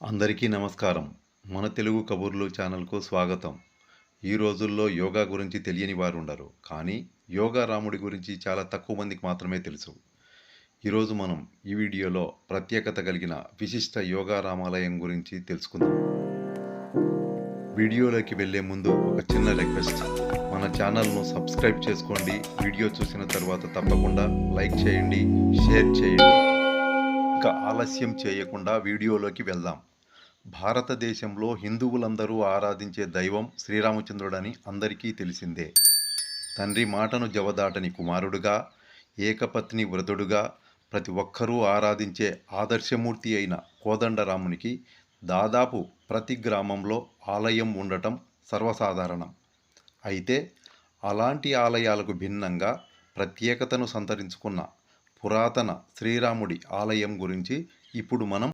అందరికీ నమస్కారం. మన తెలుగు కబుర్లు ఛానల్‌కు స్వాగతం. ఈ రోజుల్లో యోగా గురించి తెలియని వారుండరు. కానీ యోగా రాముడి గురించి చాలా తక్కువ మందికి మాత్రమే తెలుసు. ఈరోజు మనం ఈ వీడియోలో ప్రత్యేకత కలిగిన విశిష్ట యోగా రామాలయం గురించి తెలుసుకుందాం. వీడియోలోకి వెళ్ళే ముందు ఒక చిన్న రిక్వెస్ట్. మన ఛానల్‌ను సబ్స్క్రైబ్ చేసుకోండి. వీడియో చూసిన తర్వాత తప్పకుండా లైక్ చేయండి, షేర్ చేయండి. ఇక ఆలస్యం చేయకుండా వీడియోలోకి వెళ్దాం. భారతదేశంలో హిందువులందరూ ఆరాధించే దైవం శ్రీరామచంద్రుడని అందరికీ తెలిసిందే. తండ్రి మాటను జవదాటని కుమారుడుగా, ఏకపత్ని వ్రతుడుగా ప్రతి ఒక్కరూ ఆరాధించే ఆదర్శమూర్తి అయిన కోదండరామునికి దాదాపు ప్రతి గ్రామంలో ఆలయం ఉండటం సర్వసాధారణం. అయితే అలాంటి ఆలయాలకు భిన్నంగా ప్రత్యేకతను సంతరించుకున్న పురాతన శ్రీరాముడి ఆలయం గురించి ఇప్పుడు మనం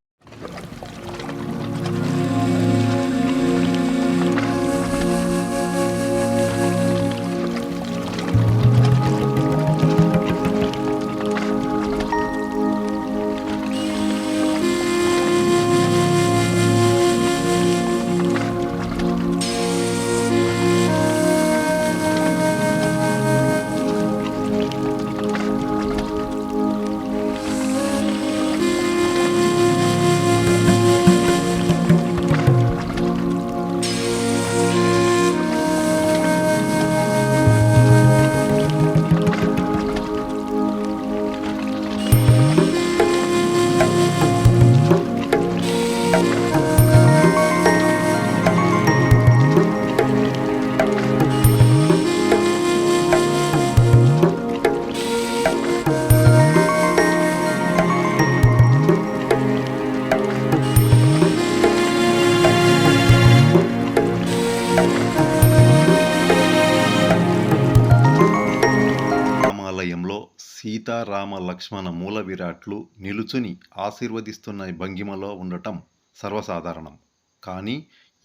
సీతారామ లక్ష్మణ మూల విరాట్లు నిలుచుని ఆశీర్వదిస్తున్న భంగిమలో ఉండటం సర్వసాధారణం. కానీ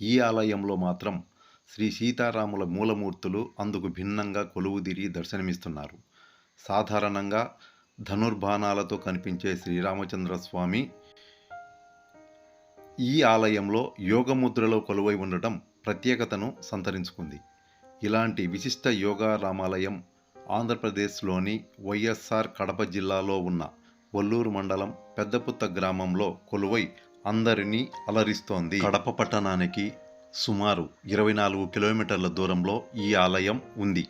ఈ ఆలయంలో మాత్రం శ్రీ సీతారాముల మూలమూర్తులు అందుకు భిన్నంగా కొలువుదీరి దర్శనమిస్తున్నారు. సాధారణంగా ధనుర్బాణాలతో కనిపించే శ్రీరామచంద్ర స్వామి ఈ ఆలయంలో యోగముద్రలో కొలువై ఉండటం ప్రత్యేకతను సంతరించుకుంది. ఇలాంటి విశిష్ట యోగా రామాలయం ఆంధ్రప్రదేశ్లోని వైఎస్ఆర్ కడప జిల్లాలో ఉన్న వల్లూరు మండలం పెద్దపుత్త గ్రామంలో కొలువై అందరినీ అలరిస్తోంది. కడప పట్టణానికి సుమారు 24 కిలోమీటర్ల దూరంలో ఈ ఆలయం ఉంది.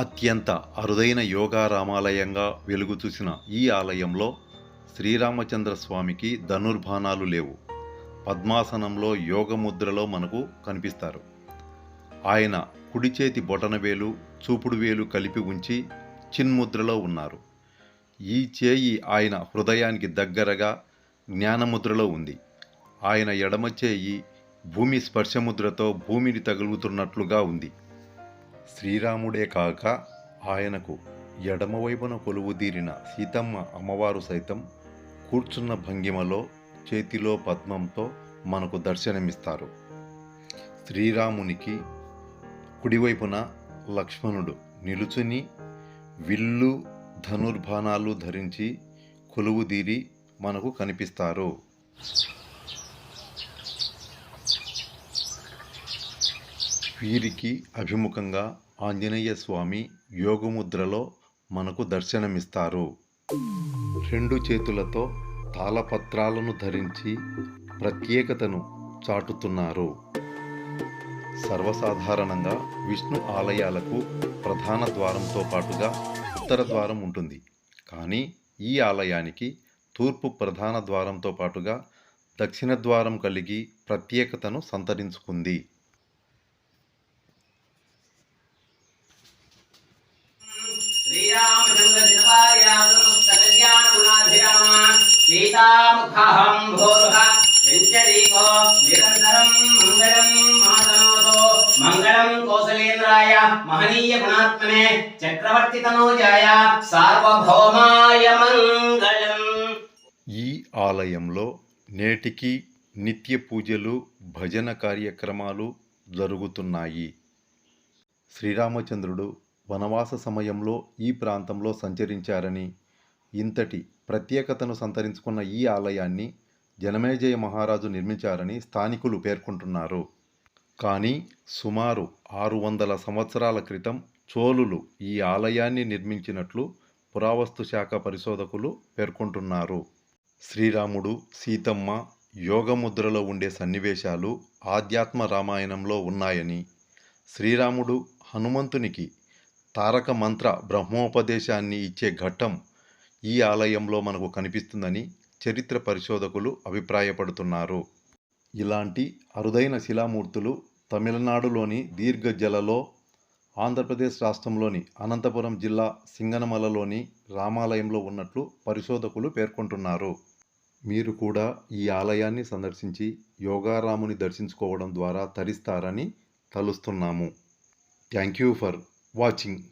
అత్యంత అరుదైన యోగా రామాలయంగా వెలుగు చూసిన ఈ ఆలయంలో శ్రీరామచంద్ర స్వామికి ధనుర్బాణాలు లేవు. పద్మాసనంలో యోగముద్రలో మనకు కనిపిస్తారు. ఆయన కుడి చేతి బొటనవేలు, చూపుడు వేలు కలిపి ఉంచి చిన్ముద్రలో ఉన్నారు. ఈ చేయి ఆయన హృదయానికి దగ్గరగా జ్ఞానముద్రలో ఉంది. ఆయన ఎడమ చేయి భూమి స్పర్శముద్రతో భూమిని తగులుతున్నట్లుగా ఉంది. శ్రీరాముడే కాక ఆయనకు ఎడమవైపున కొలువుదీరిన సీతమ్మ అమ్మవారు సైతం కూర్చున్న భంగిమలో చేతిలో పద్మంతో మనకు దర్శనమిస్తారు. శ్రీరామునికి కుడివైపున లక్ష్మణుడు నిలుచుని విల్లు, ధనుర్బాణాలు ధరించి కొలువుదీరి మనకు కనిపిస్తారు. వీరికి అభిముఖంగా ఆంజనేయ స్వామి యోగముద్రలో మనకు దర్శనమిస్తారు. 2 చేతులతో తాళపత్రాలను ధరించి ప్రత్యేకతను చాటుతున్నారు. సర్వసాధారణంగా విష్ణు ఆలయాలకు ప్రధాన ద్వారంతో పాటుగా ఉత్తర ద్వారం ఉంటుంది. కానీ ఈ ఆలయానికి తూర్పు ప్రధాన ద్వారంతో పాటుగా దక్షిణ ద్వారం కలిగి ప్రత్యేకతను సంతరించుకుంది. మంగళం కౌసలేంద్రాయ మహనీయ గుణాత్మనే చక్రవర్తి తనూజాయ సార్వభౌమాయ మంగళం. ఈ ఆలయంలో నేటికి నిత్య పూజలు, భజన కార్యక్రమాలు జరుగుతున్నాయి. శ్రీరామచంద్రుడు వనవాస సమయంలో ఈ ప్రాంతంలో సంచరించారని, ఇంతటి ప్రత్యేకతను సంతరించుకున్న ఈ ఆలయాన్ని జనమేజయ మహారాజు నిర్మించారని స్థానికులు పేర్కొంటున్నారు. కానీ సుమారు 600 సంవత్సరాల క్రితం చోళులు ఈ ఆలయాన్ని నిర్మించినట్లు పురావస్తు శాఖ పరిశోధకులు పేర్కొంటున్నారు. శ్రీరాముడు, సీతమ్మ యోగముద్రలో ఉండే సన్నివేశాలు ఆధ్యాత్మ రామాయణంలో ఉన్నాయని, శ్రీరాముడు హనుమంతునికి తారక మంత్ర బ్రహ్మోపదేశాన్ని ఇచ్చే ఘట్టం ఈ ఆలయంలో మనకు కనిపిస్తుందని చరిత్ర పరిశోధకులు అభిప్రాయపడుతున్నారు. ఇలాంటి అరుదైన శిలామూర్తులు తమిళనాడులోని దీర్ఘజలలో, ఆంధ్రప్రదేశ్ రాష్ట్రంలోని అనంతపురం జిల్లా సింగనమలలోని రామాలయంలో ఉన్నట్లు పరిశోధకులు పేర్కొంటున్నారు. మీరు కూడా ఈ ఆలయాన్ని సందర్శించి యోగారాముని దర్శించుకోవడం ద్వారా తరిస్తారని తలుస్తున్నాము. Thank you for watching.